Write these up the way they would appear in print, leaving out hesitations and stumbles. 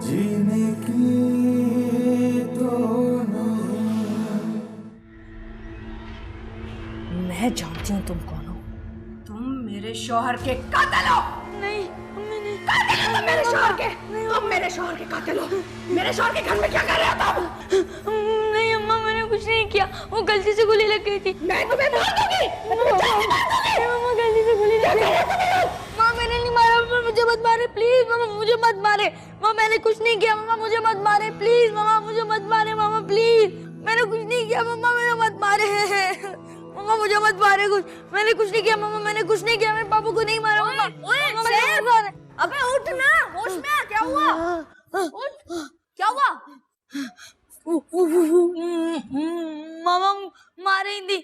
जीने की तो मैं जानती हूँ तुम कौन हो। तुम मेरे शौहर के कातिल हो। नहीं मम्मी नहीं। कातिल हो तुम मेरे शौहर के। तुम मेरे शौहर के कातिल हो। मेरे शौहर के घर में क्या कर रहे हो तुम? नहीं अम्मा, मैंने कुछ नहीं किया, वो गलती से गोली लग गई थी। मैं तुम्हें मार दूंगी। मम्मा गलती से गोली लग गई। माँ मैंने नहीं मारा, मुझे मत मारे प्लीज। मामा मुझे मत मारे। माँ मैंने कुछ नहीं किया। मामा मुझे मत मारे प्लीज। मामा मुझे मत मारे। मामा प्लीज, मैंने कुछ नहीं किया। मामा मेरे मत मारे। मामा मुझे मत मारे, कुछ मैंने कुछ नहीं किया। मामा मैंने कुछ नहीं किया, मेरे पापा को नहीं मारा। मामा अबे उठ ना, होश में आ। क्या हुआ? उठ, क्या हुआ? मामा मारेंगी।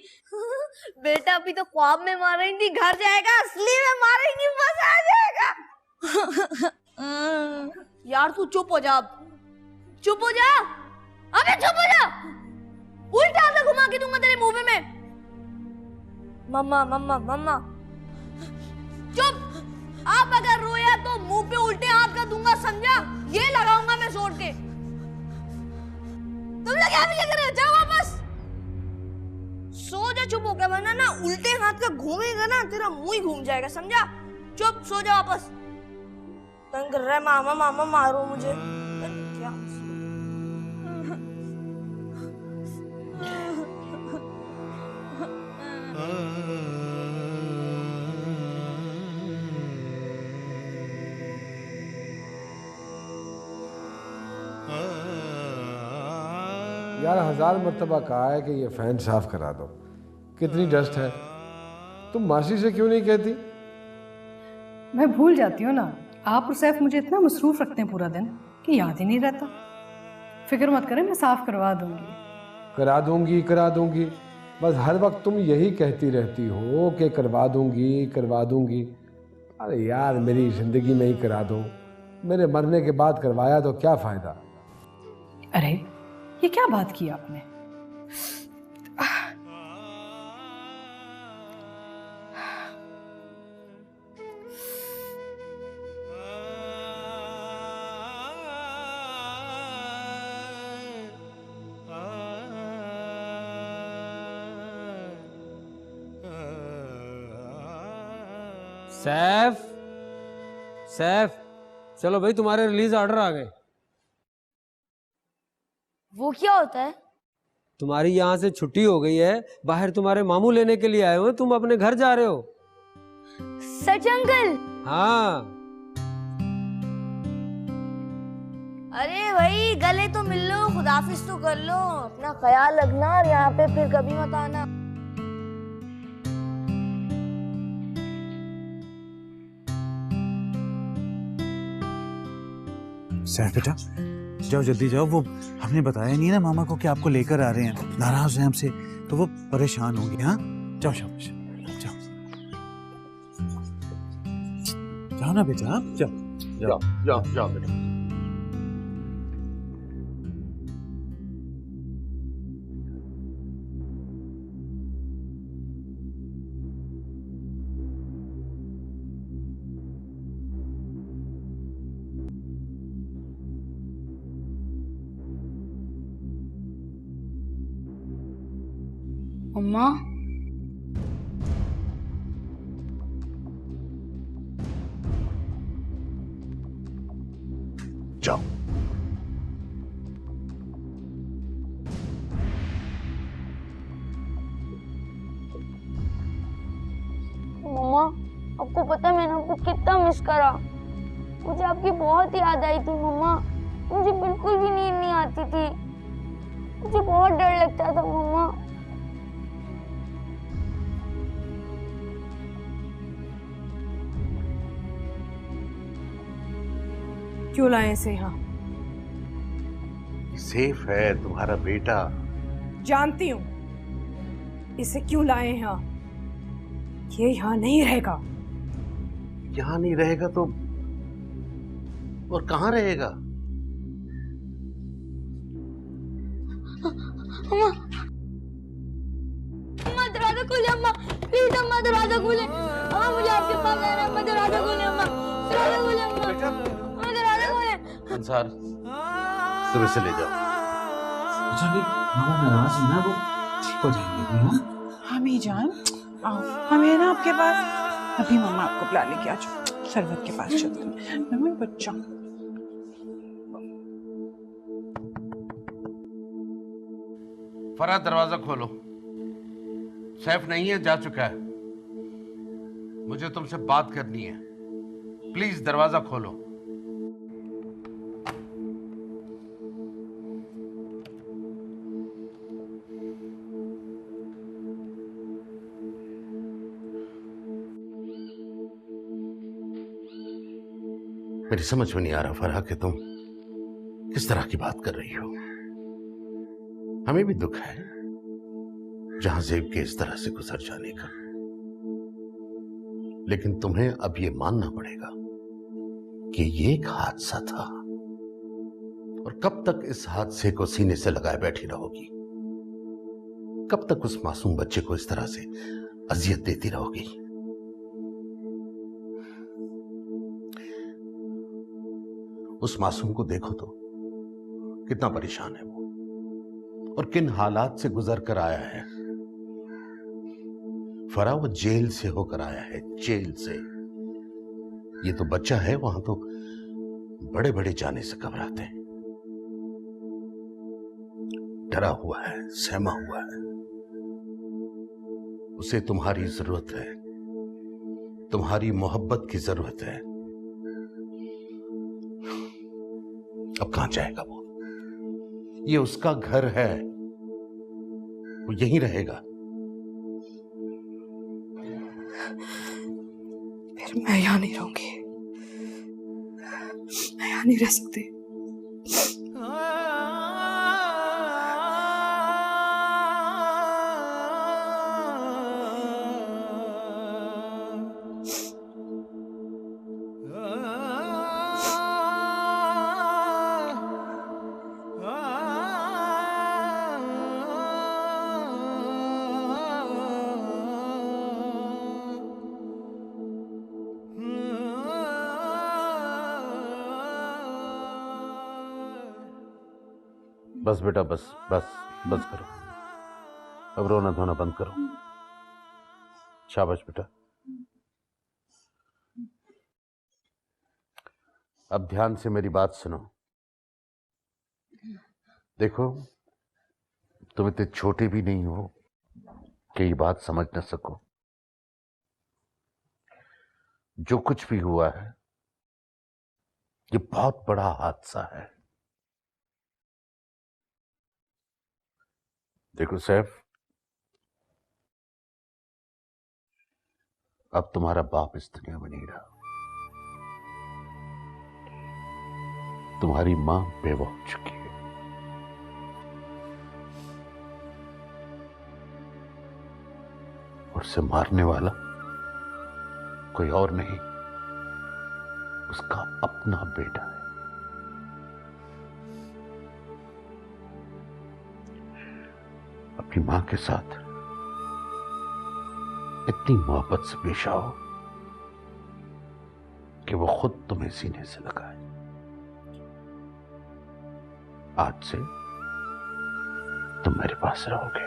बेटा अभी तो ख्वाब में मारेंगी, घर जाएगा असली में मारेंगी, मजा आ जाएगा। यार तू चुप हो जा, अब चुप हो जा। अबे चुप हो जा, उल्टा हाथ घुमा के दूंगा तेरे मुंह में। मम्मा मम्मा मम्मा चुप। आप अगर रोया तो मुंह पे उल्टे हाथ का दूंगा, समझा? ये लगाऊंगा मैं जोड़ के। तुम लोग क्या कर रहे हो? जाओ वापस सो जा, चुप हो गया, वरना ना उल्टे हाथ का घूमेगा ना तेरा मुंह ही घूम जाएगा, समझा? चुप, सो जा वापस। तंग कर रहा है मामा, मामा मारो मुझे। क्या यार 1000 मर्तबा कहा है कि ये फैन साफ करा दो। कितनी डस्ट है, तुम मासी से क्यों नहीं कहती? मैं भूल जाती हूँ ना, आप और सैफ मुझे इतना मसरूफ रखते हैं पूरा दिन कि याद ही नहीं रहता। फिक्र मत करें, मैं साफ करवा दूंगी। करा दूंगी करा दूंगी, बस हर वक्त तुम यही कहती रहती हो कि करवा दूंगी करवा दूंगी। अरे यार मेरी जिंदगी में ही करा दो, मेरे मरने के बाद करवाया तो क्या फायदा। अरे ये क्या बात की आपने? सैफ, सैफ, चलो भाई तुम्हारे रिलीज ऑर्डर आ गए। वो क्या होता है? तुम्हारी यहाँ से छुट्टी हो गई है, बाहर तुम्हारे मामू लेने के लिए आए हो, तुम अपने घर जा रहे हो। सच अंकल? हाँ। अरे भाई गले तो मिल लो, खुदाफिज तो कर लो, अपना ख्याल रखना और यहाँ पे फिर कभी मत आना। सैफ बेटा जाओ, जल्दी जाओ। वो हमने बताया नहीं ना मामा को कि आपको लेकर आ रहे हैं, नाराज हैं हमसे, तो वो परेशान होंगे। हाँ जाओ जाओ जाओ जाओ ना बेटा, आप जाओ जाओ जाओ जाओ बेटा। अम्मा जाओ। मम्मा आपको पता है मैंने आपको कितना मिस करा। मुझे आपकी बहुत याद आई थी मम्मा, मुझे बिल्कुल भी नींद नहीं आती थी, मुझे बहुत डर लगता था मम्मा। क्यों लाए इसे यहाँ? सेफ है तुम्हारा बेटा। जानती हूँ, इसे क्यों लाए यहाँ। ये यहाँ नहीं रहेगा। यहाँ नहीं रहेगा तो और कहाँ रहेगा? अम्मा दरवाजा खोले अम्मा, प्लीज अम्मा दरवाजा खोले। अम्मा मुझे आपके पास रहना है, अम्मा दरवाजा खोले अम्मा, दरवाजा खोले अम्मा। अंसार, तुम इसे ले जाओ। अच्छा भी मामा नाराज है ना, वो ठीक हो जाएंगे। हाँ हमी जान, आओ हम है ना आपके पास। अभी मम्मा आपको बुला लेके आ जाओ, सरवत के पास चलते हैं। मम्मी बच्चा फरहाद, दरवाजा खोलो। सैफ नहीं है, जा चुका है। मुझे तुमसे बात करनी है, प्लीज दरवाजा खोलो। मेरी समझ में नहीं आ रहा फरहा कि तुम किस तरह की बात कर रही हो। हमें भी दुख है जहां ज़ेब के इस तरह से गुजर जाने का, लेकिन तुम्हें अब यह मानना पड़ेगा कि ये एक हादसा था। और कब तक इस हादसे को सीने से लगाए बैठी रहोगी? कब तक उस मासूम बच्चे को इस तरह से अजियत देती रहोगी? उस मासूम को देखो तो कितना परेशान है वो, और किन हालात से गुजर कर आया है। फरा वो जेल से होकर आया है, जेल से। ये तो बच्चा है, वहां तो बड़े बड़े जाने से घबराते हैं। डरा हुआ है, सहमा हुआ है। उसे तुम्हारी जरूरत है, तुम्हारी मोहब्बत की जरूरत है। अब कहां जाएगा वो? ये उसका घर है, वो यहीं रहेगा। फिर मैं यहाँ नहीं रहूंगी, मैं यहाँ नहीं रह सकती। बस बेटा, बस बस बस करो। अब रोना धोना बंद करो। शाबाश बेटा। अब ध्यान से मेरी बात सुनो। देखो, तुम इतने छोटे भी नहीं हो कि ये बात समझ न सको। जो कुछ भी हुआ है, ये बहुत बड़ा हादसा है। देखो सैफ, अब तुम्हारा बाप इस दुनिया में नहीं रहा। तुम्हारी मां बेवा हो चुकी है। और उसे मारने वाला कोई और नहीं, उसका अपना बेटा है। अपनी मां के साथ इतनी मोहब्बत से पेश आओ कि वो खुद तुम्हें सीने से लगाए। आज से तुम मेरे पास रहोगे।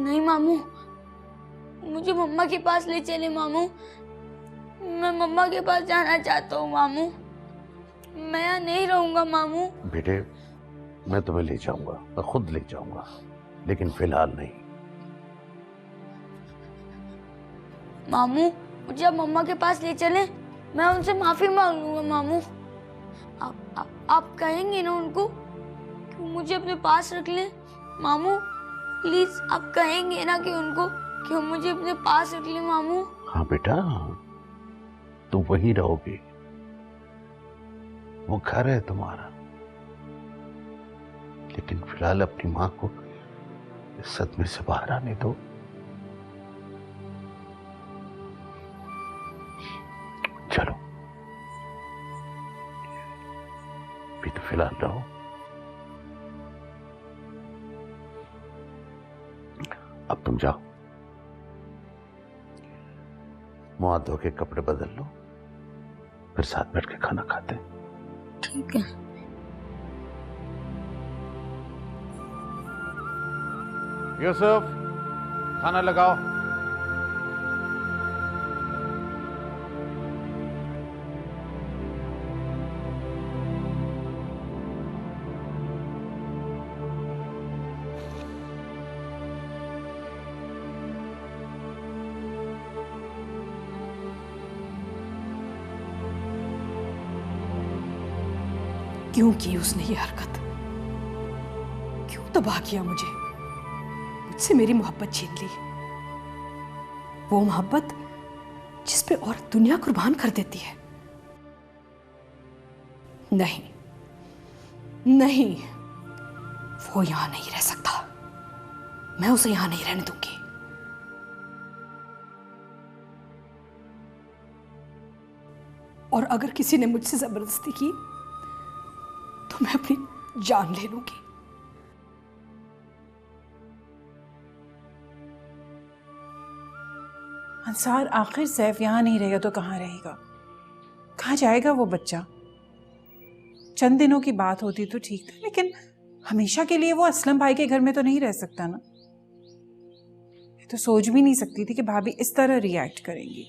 नहीं मामू, मुझे मम्मा के पास ले चले मामू। मैं मम्मा के पास जाना चाहता हूँ मामू। मैं यहाँ नहीं रहूंगा मामू। बेटे, मैं तुम्हें ले जाऊंगा, मैं खुद ले जाऊंगा, लेकिन फिलहाल नहीं। मामू, मुझे अब मम्मा के पास ले चले, मैं उनसे माफी मांग लूंगा मामू। आप कहेंगे ना उनको कि मुझे अपने पास रख ले मामू? प्लीज आप कहेंगे ना कि उनको कि मुझे अपने पास रख ले मामू? हाँ बेटा, तुम वहीं रहोगे, वो घर है तुम्हारा। लेकिन फिलहाल अपनी मां को इस सदमे से बाहर आने दो। चलो, अभी तो फिलहाल रहो। अब तुम जाओ, मुंह हाथ धो के कपड़े बदल लो, फिर साथ बैठ के खाना खाते हैं। ठीक है। यूसुफ, खाना लगाओ। क्यों की उसने ये हरकत? क्यों तबाह किया मुझे? मुझसे मेरी मोहब्बत छीन ली। वो मोहब्बत जिस पे औरत दुनिया कुर्बान कर देती है। नहीं नहीं, वो यहां नहीं रह सकता। मैं उसे यहां नहीं रहने दूंगी। और अगर किसी ने मुझसे जबरदस्ती की तो मैं अपनी जान ले लूंगी। अंसार, आखिर सैफ यहाँ नहीं रहेगा तो कहाँ रहेगा? कहाँ जाएगा वो बच्चा? चंद दिनों की बात होती तो ठीक था, लेकिन हमेशा के लिए वो असलम भाई के घर में तो नहीं रह सकता ना। मैं तो सोच भी नहीं सकती थी कि भाभी इस तरह रिएक्ट करेंगी।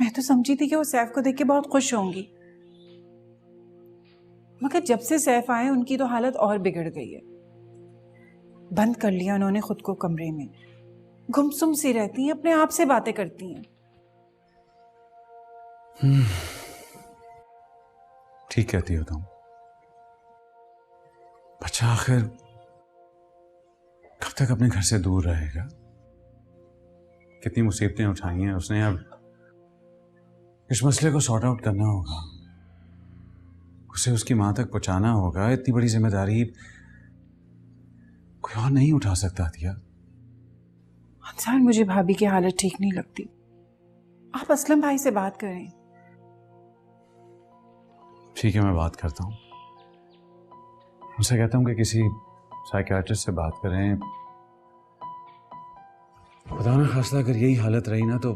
मैं तो समझी थी कि वो सैफ को देख के बहुत खुश होंगी, मगर जब से सैफ आए उनकी तो हालत और बिगड़ गई है। बंद कर लिया उन्होंने खुद को कमरे में, गुमसुम सी रहती हैं, अपने आप से बातें करती हैं। ठीक कहती हो तुम। बच्चा आखिर कब तक अपने घर से दूर रहेगा? कितनी मुसीबतें उठाई हैं उसने, अब इस मसले को सॉर्ट आउट करना होगा, उसे उसकी मां तक पहुंचाना होगा। इतनी बड़ी जिम्मेदारी कोई और नहीं उठा सकता दिया। अंसार, मुझे भाभी की हालत ठीक नहीं लगती। आप असलम भाई से बात करें। ठीक है, मैं बात करता हूँ। उनसे कहता हूँ कि किसी साइकियाट्रिस्ट से बात करें। खुदा ना खास्ता अगर यही हालत रही ना तो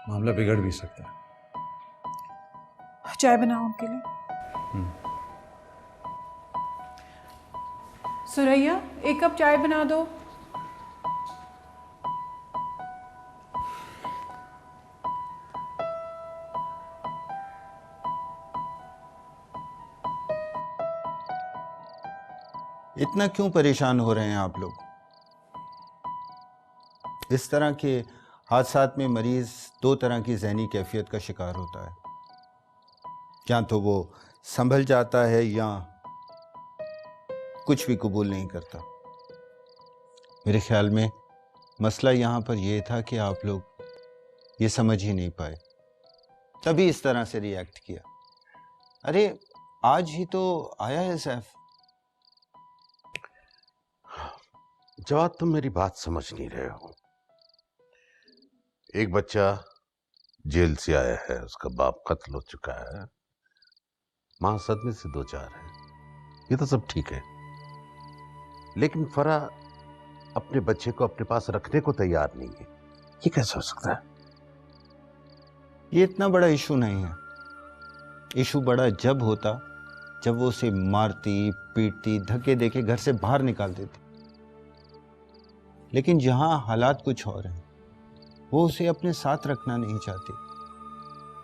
मामला बिगड़ भी सकता है। चाय बनाओ उनके लिए। सुरैया, एक कप चाय बना दो। इतना क्यों परेशान हो रहे हैं आप लोग? इस तरह के हादसात में मरीज दो तरह की ज़हनी कैफियत का शिकार होता है। या तो वो संभल जाता है या कुछ भी कबूल नहीं करता। मेरे ख्याल में मसला यहाँ पर यह था कि आप लोग ये समझ ही नहीं पाए, तभी इस तरह से रिएक्ट किया। अरे आज ही तो आया है सैफ। जवाब, तुम मेरी बात समझ नहीं रहे हो। एक बच्चा जेल से आया है, उसका बाप कत्ल हो चुका है, मां सदमे से दो चार है, ये तो सब ठीक है। लेकिन फरा अपने बच्चे को अपने पास रखने को तैयार नहीं है। ये कैसे हो सकता है? ये इतना बड़ा इशू नहीं है। इशू बड़ा जब होता जब वो उसे मारती, पीटती, धक्के देके घर से बाहर निकाल देती। लेकिन जहां हालात कुछ और हैं, वो उसे अपने साथ रखना नहीं चाहती।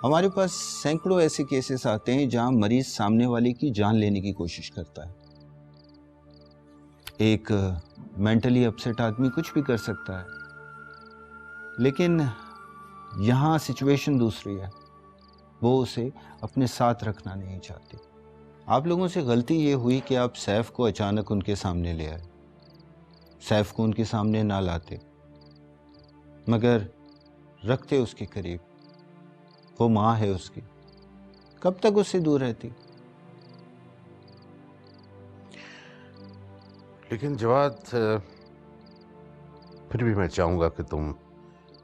हमारे पास सैकड़ों ऐसे केसेस आते हैं जहां मरीज सामने वाले की जान लेने की कोशिश करता है। एक मेंटली अपसेट आदमी कुछ भी कर सकता है, लेकिन यहां सिचुएशन दूसरी है। वो उसे अपने साथ रखना नहीं चाहती। आप लोगों से गलती ये हुई कि आप सैफ को अचानक उनके सामने ले आए। सैफ को उनके सामने ना लाते, मगर रखते उसके करीब। वो माँ है उसकी, कब तक उससे दूर रहती? लेकिन जवाद, फिर भी मैं चाहूंगा कि तुम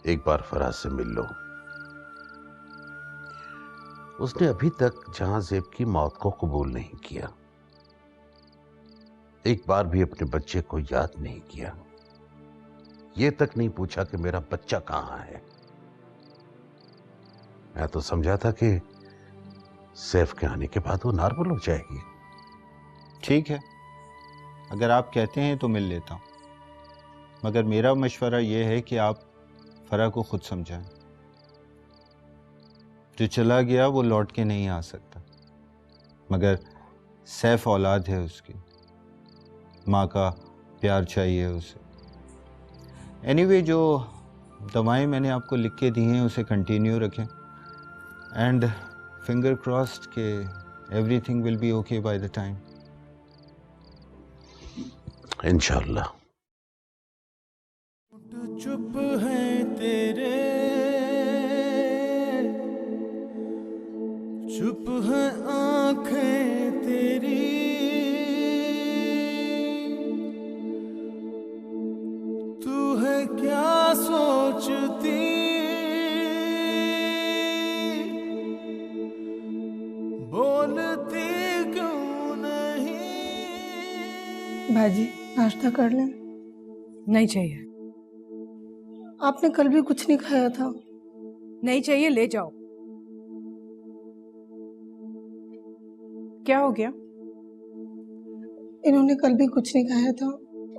एक बार फराज से मिल लो। उसने अभी तक जहांजेब की मौत को कबूल नहीं किया, एक बार भी अपने बच्चे को याद नहीं किया, ये तक नहीं पूछा कि मेरा बच्चा कहां है। मैं तो समझा था कि सैफ के आने के बाद वो नॉर्मल हो जाएगी। ठीक है, अगर आप कहते हैं तो मिल लेता हूँ, मगर मेरा मशवरा ये है कि आप फरा को खुद समझाएं। जो चला गया वो लौट के नहीं आ सकता, मगर सैफ औलाद है उसकी, माँ का प्यार चाहिए उसे। एनीवे, जो दवाएं मैंने आपको लिख के दी हैं उसे कंटिन्यू रखें, एंड फिंगर क्रॉस्ड के everything will be okay by the time. इंशाल्लाह। चुप है तेरे, चुप है आंखें तेरी, तू है क्या सोचती, बोलती क्यों नहीं। भाजी नाश्ता कर लें? नहीं चाहिए। आपने कल भी कुछ नहीं खाया था। नहीं चाहिए, ले जाओ। क्या हो गया? इन्होंने कल भी कुछ नहीं खाया था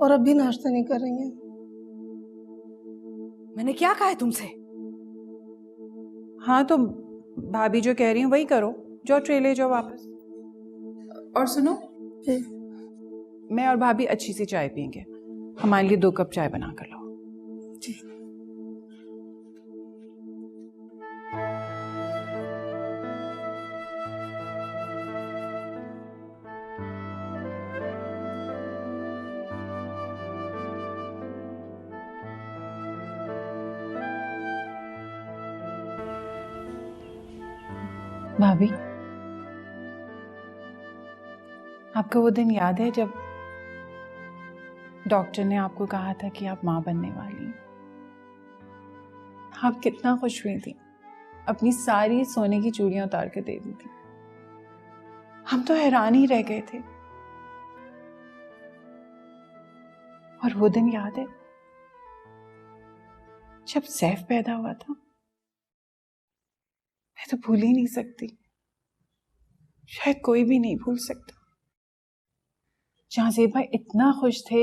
और अब भी नाश्ता नहीं कर रही हैं। मैंने क्या कहा है तुमसे? हाँ, तो भाभी जो कह रही हैं वही करो, जो ट्रे ले जाओ वापस। और सुनो, मैं और भाभी अच्छी सी चाय पियेंगे, हमारे लिए 2 कप चाय बना कर लाओ। जी। भाभी, आपको वो दिन याद है जब डॉक्टर ने आपको कहा था कि आप माँ बनने वाली हैं? आप कितना खुश हुई थी, अपनी सारी सोने की चूड़ियां उतार के दे दी थी। हम तो हैरान ही रह गए थे। और वो दिन याद है जब सैफ पैदा हुआ था? मैं तो भूल ही नहीं सकती, शायद कोई भी नहीं भूल सकता। जहां भाई इतना खुश थे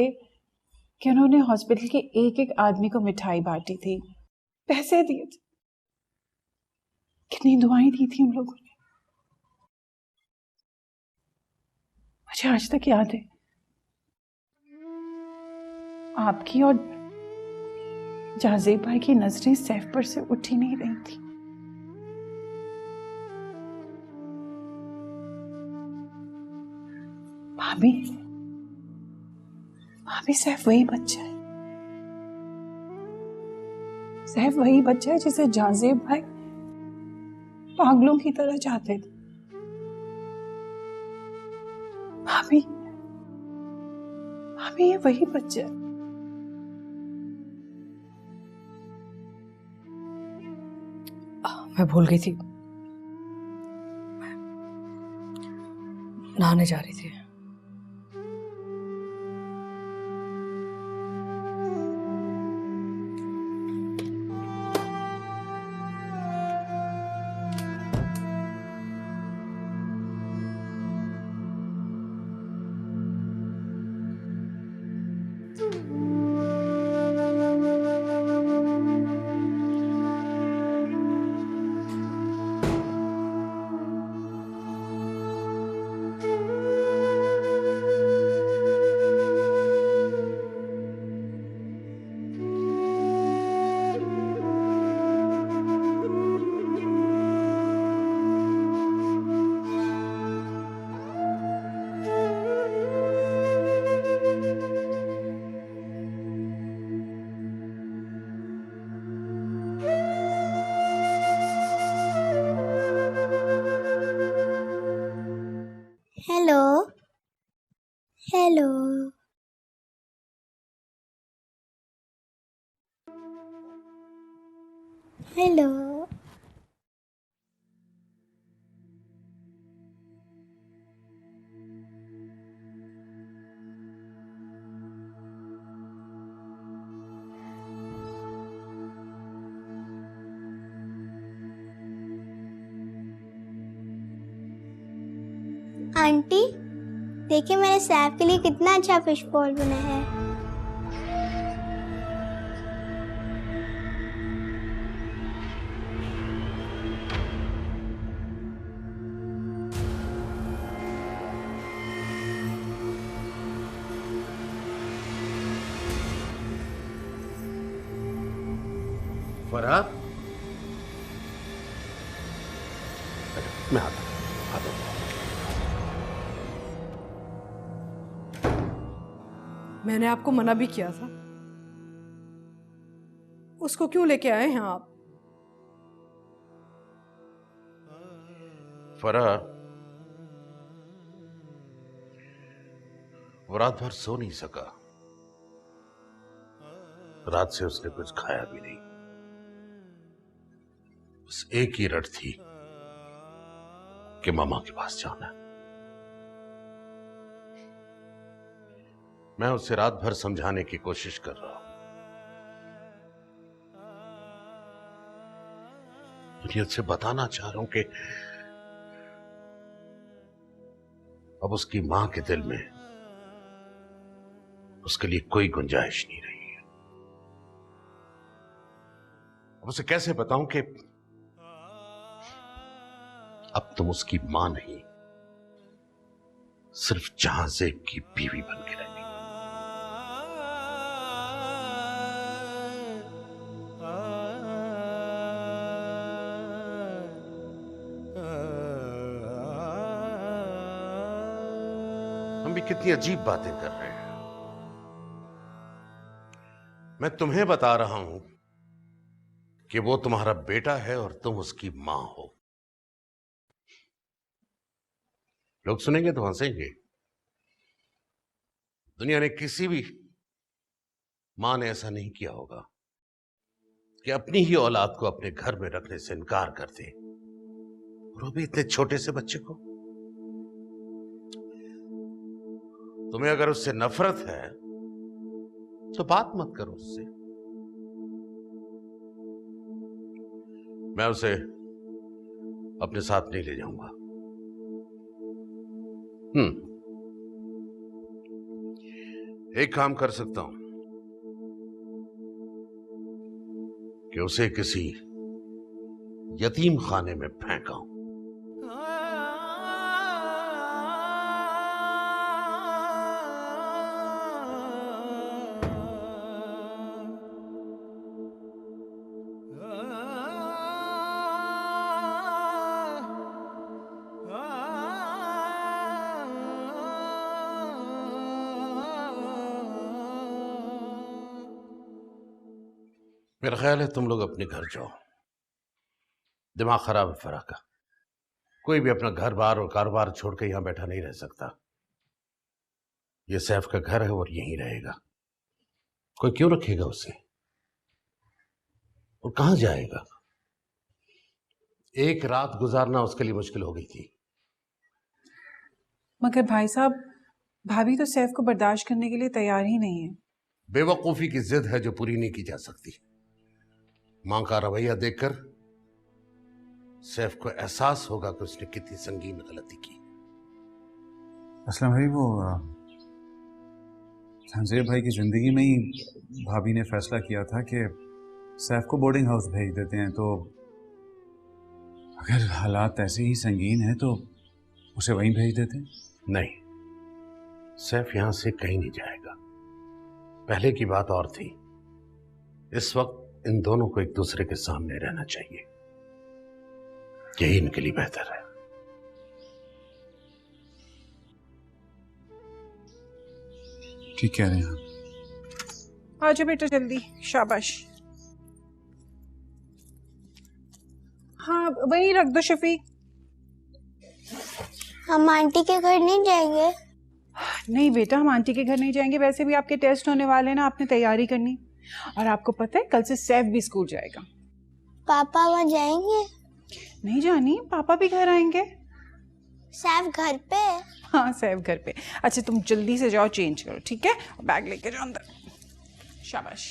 कि उन्होंने हॉस्पिटल के एक एक आदमी को मिठाई बांटी थी, पैसे दिए थे, कितनी दुआएं दी थी उन लोगों ने। मुझे आज तक याद है आपकी और जाजेब भाई की नजरें सैफ पर से उठ ही नहीं रही थी। भाभी, भाभी, सैफ वही बच्चा है, सैफ वही बच्चा है जिसे जाजेब भाई पागलों की तरह चाहते थे। भाभी, भाभी, ये वही बच्चा है। मैं भूल गई थी, नहाने जा रही थी। Hello, hello, hello. आंटी देखिए मैंने सैफ के लिए कितना अच्छा फिश बॉल बनाया है। फरहाद, मैं आता हूं। मैंने आपको मना भी किया था। उसको क्यों लेके आए हैं आप? फरहाद, वो रात भर सो नहीं सका। रात से उसने कुछ खाया भी नहीं। बस एक ही रट थी कि मामा के पास जाना है। मैं उसे रात भर समझाने की कोशिश कर रहा हूं। मुझे उससे बताना चाह रहा हूं कि अब उसकी मां के दिल में उसके लिए कोई गुंजाइश नहीं रही है। अब उसे कैसे बताऊं कि अब तुम उसकी मां नहीं, सिर्फ जहांज़ेब की बीवी बन के रहेगी। हम भी कितनी अजीब बातें कर रहे हैं। मैं तुम्हें बता रहा हूं कि वो तुम्हारा बेटा है और तुम उसकी मां हो। लोग सुनेंगे तो हंसेंगे। दुनिया ने किसी भी मां ने ऐसा नहीं किया होगा कि अपनी ही औलाद को अपने घर में रखने से इनकार कर दे, और वो भी इतने छोटे से बच्चे को। तुम्हें अगर उससे नफरत है तो बात मत करो उससे। मैं उसे अपने साथ नहीं ले जाऊंगा। एक काम कर सकता हूं कि उसे किसी यतीम खाने में फेंकाऊं। मेरा ख्याल है तुम लोग अपने घर जाओ। दिमाग खराब है फराह का। कोई भी अपना घर बार और कारोबार छोड़ के यहां बैठा नहीं रह सकता। यह सैफ का घर है और यहीं रहेगा। कोई क्यों रखेगा उसे? और कहां जाएगा? एक रात गुजारना उसके लिए मुश्किल हो गई थी। मगर भाई साहब, भाभी तो सैफ को बर्दाश्त करने के लिए तैयार ही नहीं है। बेवकूफी की जिद है जो पूरी नहीं की जा सकती। मां का रवैया देखकर सैफ को एहसास होगा कि उसने कितनी संगीन गलती की। असलम भाई, वो संजय भाई की जिंदगी में ही भाभी ने फैसला किया था कि सैफ को बोर्डिंग हाउस भेज देते हैं। तो अगर हालात ऐसे ही संगीन हैं तो उसे वहीं भेज देते हैं। नहीं, सैफ यहां से कहीं नहीं जाएगा। पहले की बात और थी। इस वक्त इन दोनों को एक दूसरे के सामने रहना चाहिए। यही इनके लिए बेहतर है। ठीक कह रहे हैं आप। आ जाओ बेटा जल्दी, शाबाश। हाँ वहीं रख दो शफीक। हम आंटी के घर नहीं जाएंगे? नहीं बेटा, हम आंटी के घर नहीं जाएंगे। वैसे भी आपके टेस्ट होने वाले हैं ना, आपने तैयारी करनी। और आपको पता है कल से सैफ भी स्कूल जाएगा। पापा वहाँ जाएंगे? नहीं जानी, पापा भी घर आएंगे। सैफ घर पे? हाँ सैफ घर पे। अच्छा तुम जल्दी से जाओ, चेंज करो, ठीक है? बैग लेके जाओ अंदर। शाबाश।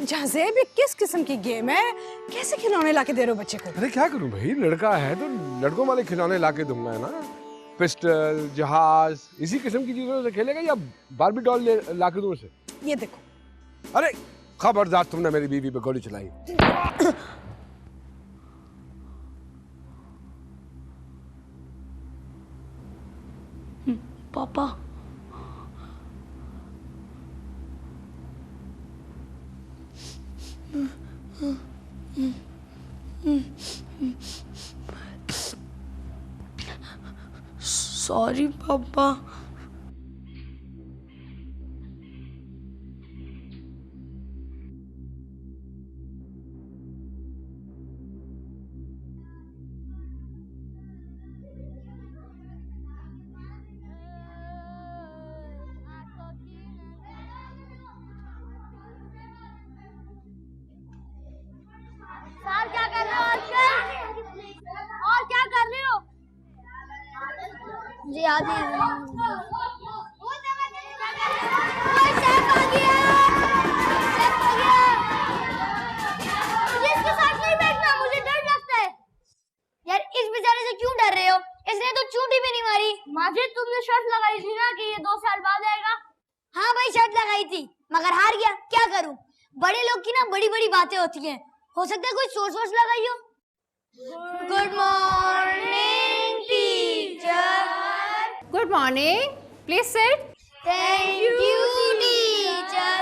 जजेब, ये किस किस्म की गेम है? कैसे खिलौने लाके दे रहे हो बच्चे को? अरे क्या करूं भाई, लड़का है तो लड़कों वाले खिलौने लाके दूंगा ना। पिस्टल, जहाज, इसी किस्म की चीजों से खेलेगा या बारबी डॉल लाके दूं उसे? ये देखो। अरे खबरदार, तुमने मेरी बीवी पे गोली चलाई। पापा, सॉरी पापा। सर क्या कर रहे हो आजकल? और क्या कर रहे हो? मुझे याद नहीं। सैफ आ गया! सैफ आ गया! मुझे इसके साथ नहीं बैठना, मुझे डर लगता है। यार इस बेचारे से क्यों डर रहे हो? इसने तो चूटी भी नहीं मारी। माजिद, तुमने शर्त लगाई थी ना कि ये 2 साल बाद आएगा। हाँ भाई, शर्त लगाई थी मगर हार गया। क्या करूं? बड़े लोग की ना बड़ी बड़ी बातें होती हैं। हो सकता है कोई सोर्स लगाई हो। Good morning teacher. Good morning, please sit. Thank you teacher.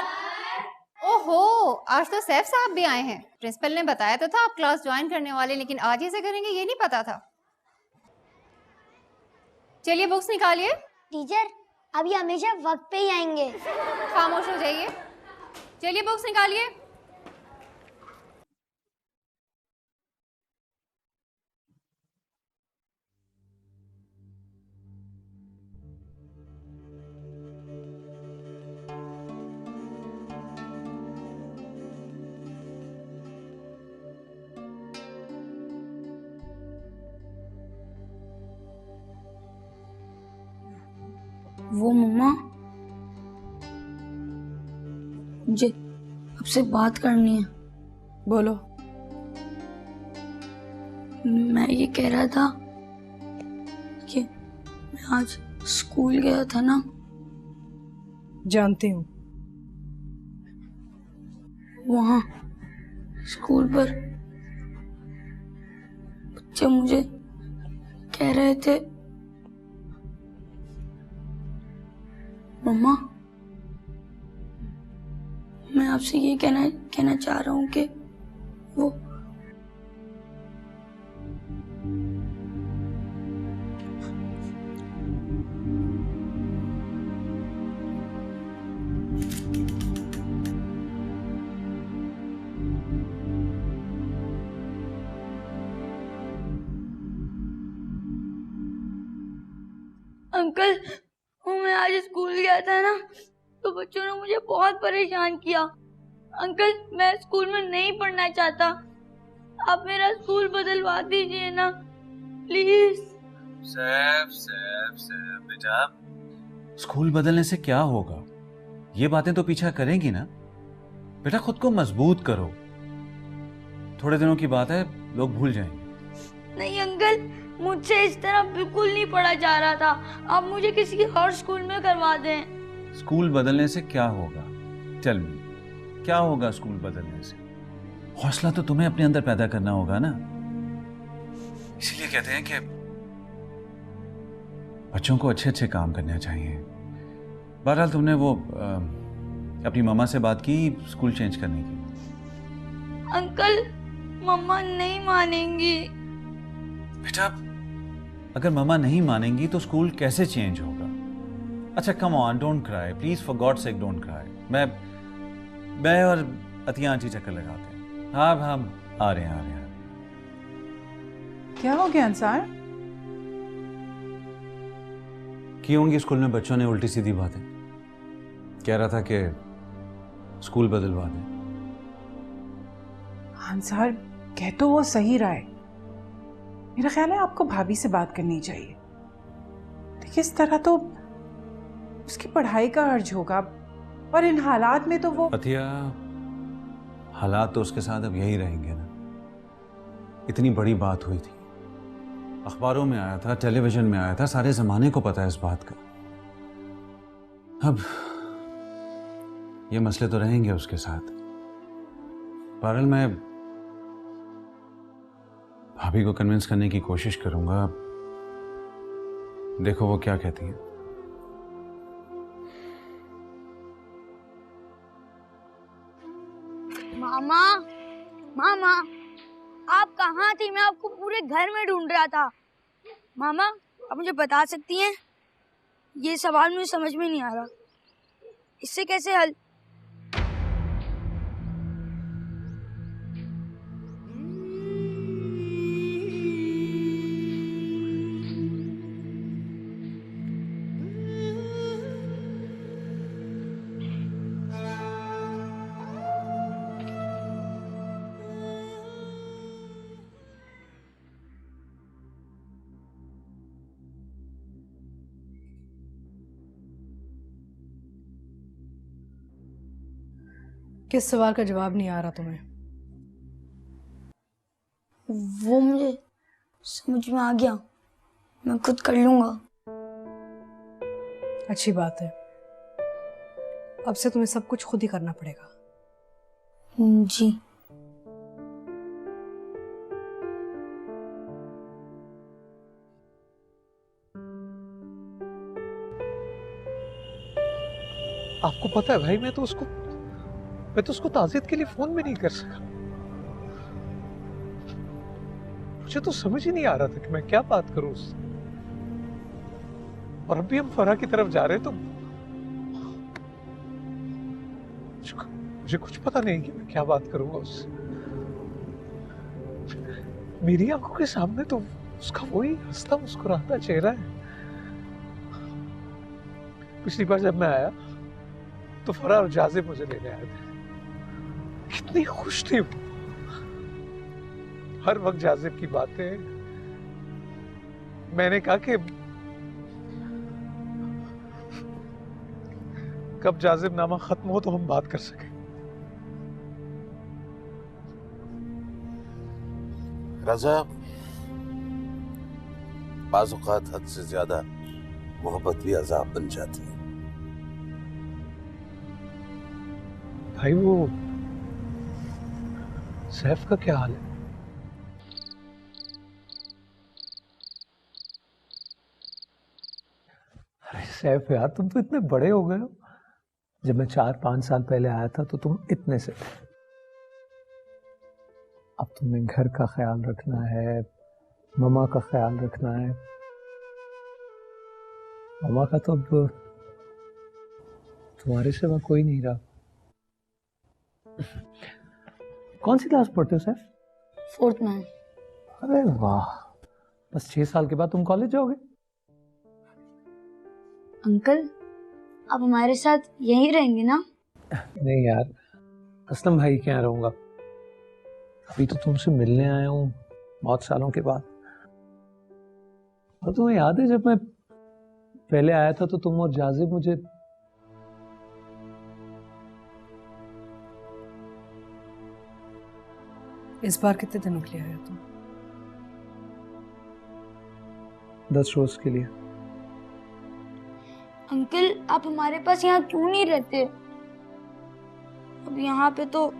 ओहो, आज तो सैफ साहब भी आए हैं। प्रिंसिपल ने बताया तो था आप क्लास ज्वाइन करने वाले, लेकिन आज ऐसे करेंगे ये नहीं पता था। चलिए बुक्स निकालिए। टीचर, अभी हमेशा वक्त पे ही आएंगे। खामोश हो जाइए। चलिए बुक्स निकालिए। वो मम्मा, मुझे आपसे बात करनी है। बोलो। मैं ये कह रहा था कि मैं आज स्कूल गया था ना। जानती हूँ। वहाँ स्कूल पर बच्चे मुझे कह रहे थे, मम्मा मैं आपसे ये कहना चाह रहा हूँ कि वो अंकल, मैं आज स्कूल गया था ना तो बच्चों ने मुझे बहुत परेशान किया। अंकल, मैं स्कूल में नहीं पढ़ना चाहता। आप मेरा स्कूल बदलवा दीजिए ना प्लीज। सैफ सैफ सैफ बेटा, स्कूल बदलने से क्या होगा? ये बातें तो पीछा करेंगी ना। बेटा खुद को मजबूत करो, थोड़े दिनों की बात है, लोग भूल जाएंगे। नहीं अंकल, मुझसे इस तरह बिल्कुल नहीं पढ़ा जा रहा था। आप मुझे किसी और स्कूल में करवा दें। स्कूल बदलने से क्या होगा? टेल मी, क्या होगा स्कूल बदलने से? हौसला तो तुम्हें अपने अंदर पैदा करना होगा ना। इसीलिए कहते हैं कि बच्चों को अच्छे अच्छे काम करने चाहिए। बहरहाल तुमने वो अपनी मम्मा से बात की स्कूल चेंज करने की? अंकल, मम्मा नहीं मानेंगी। बेटा अगर मम्मा नहीं मानेंगी तो स्कूल कैसे चेंज होगा? अच्छा come on, don't cry please, for God sake don't cry. मैं और अतिया आंटी चक्कर लगाते हैं। हाँ हम आ रहे हैं। क्या हो गया अंसार? की होंगी स्कूल में बच्चों ने उल्टी सीधी बातें। कह रहा था कि स्कूल बदलवा दे। अंसार, कह तो वो सही रहा है। मेरा ख्याल है आपको भाभी से बात करनी चाहिए। देखिए, इस तरह तो उसकी पढ़ाई का अर्ज होगा, और इन हालात में तो वो अतिया, हालात तो उसके साथ अब यही रहेंगे ना। इतनी बड़ी बात हुई थी, अखबारों में आया था, टेलीविजन में आया था, सारे जमाने को पता है इस बात का। अब ये मसले तो रहेंगे उसके साथ। बहरहाल मैं भाभी को कन्विंस करने की कोशिश करूंगा। देखो वो क्या कहती है। मामा, मामा, आप कहाँ थी? मैं आपको पूरे घर में ढूंढ रहा था। मामा, आप मुझे बता सकती हैं? ये सवाल मुझे समझ में नहीं आ रहा, इससे कैसे हल? किस सवाल का जवाब नहीं आ रहा तुम्हें? वो मुझे समझ में आ गया, मैं खुद कर लूंगा। अच्छी बात है, अब से तुम्हें सब कुछ खुद ही करना पड़ेगा। जी। आपको पता है भाई, मैं तो उसको ताज़ियत के लिए फोन भी नहीं कर सका। मुझे तो समझ ही नहीं आ रहा था कि मैं क्या बात करूं उससे। और अभी हम फरा की तरफ जा रहे हैं तो मुझे कुछ पता नहीं कि मैं क्या बात करूंगा उससे। मेरी आंखों के सामने तो उसका वही हंसता मुस्कुराता चेहरा है। पिछली बार जब मैं आया तो फरा और जाजिब मुझे लेने आए थे। कितनी खुश थी वो। हर वक्त जाजिब की बातें। मैंने कहा कि कब जाजिब नामा खत्म हो तो हम बात कर सके। रजा, बाज़ औक़ात हद से ज्यादा मोहब्बत भी अज़ाब बन जाती है। भाई, वो सैफ का क्या हाल है? अरे सैफ यार, तुम तो इतने बड़े हो गए हो। जब मैं 4-5 साल पहले आया था तो तुम इतने से थे। अब तुम्हें घर का ख्याल रखना है, ममा का ख्याल रखना है। ममा का तो अब तुम्हारे सिवा कोई नहीं रहा। कौन सी क्लास पढ़ते हो सर? 4th में। अरे वाह, बस 6 साल के बाद तुम कॉलेज जाओगे? अंकल, आप हमारे साथ यहीं रहेंगे ना? नहीं यार, असलम भाई के यहाँ रहूंगा। अभी तो तुमसे मिलने आया हूँ बहुत सालों के बाद। और तुम्हें याद है जब मैं पहले आया था तो तुम और जाजिब मुझे इस बार कितने दिनों के लिए आए तुम? 10 रोज के लिए। अंकल, आप हमारे पास यहाँ क्यों नहीं रहते? अब यहाँ पे तो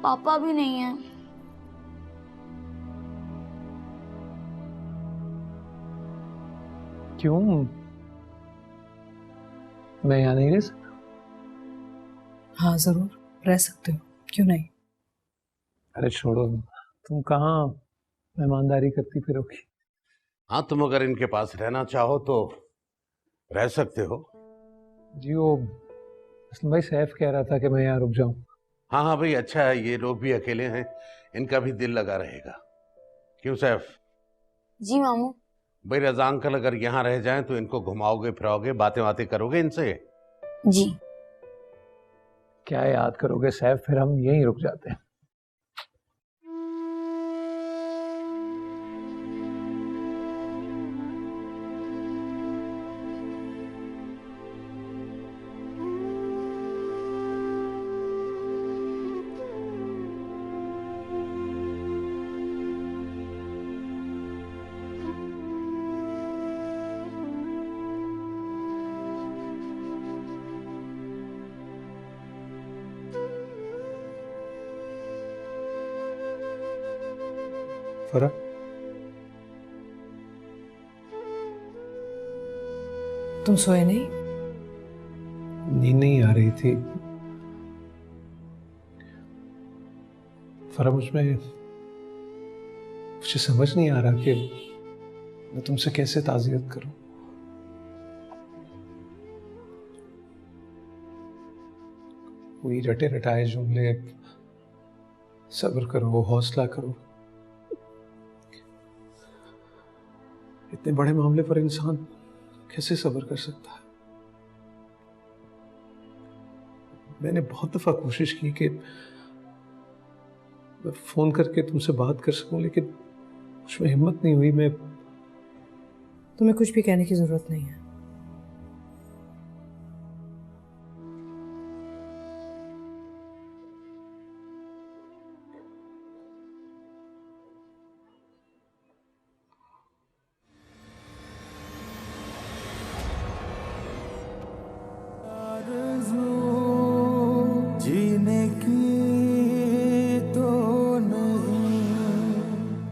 पापा भी नहीं है। क्यों? मैं यहाँ नहीं रह सकता? हाँ जरूर रह सकते हो, क्यों नहीं। अरे छोड़ो, तुम कहाँ मेहमानदारी करती फिरोगी। हाँ, तुम अगर इनके पास रहना चाहो तो रह सकते हो। जी, वो असलम भाई सैफ कह रहा था कि मैं यहाँ रुक जाऊं। हाँ हाँ भाई, अच्छा है, ये लोग भी अकेले हैं, इनका भी दिल लगा रहेगा। क्यों सैफ? जी मामू। भाई रजा अंकल अगर यहाँ रह जाएं तो इनको घुमाओगे फिराओगे, बातें बातें करोगे इनसे? जी। क्या याद करोगे सैफ, फिर हम यहीं रुक जाते हैं। फरा, तुम सोए नहीं? नींद नहीं आ रही थी। फरा, मुझे समझ नहीं आ रहा कि मैं तुमसे कैसे ताज़ियत करूं। वही रटे रटाए जुमले, सब्र करो, हौसला करो। इतने बड़े मामले पर इंसान कैसे सब्र कर सकता है? मैंने बहुत दफा कोशिश की कि मैं फोन करके तुमसे बात कर सकूं, लेकिन मुझमें हिम्मत नहीं हुई। तुम्हें कुछ भी कहने की जरूरत नहीं है।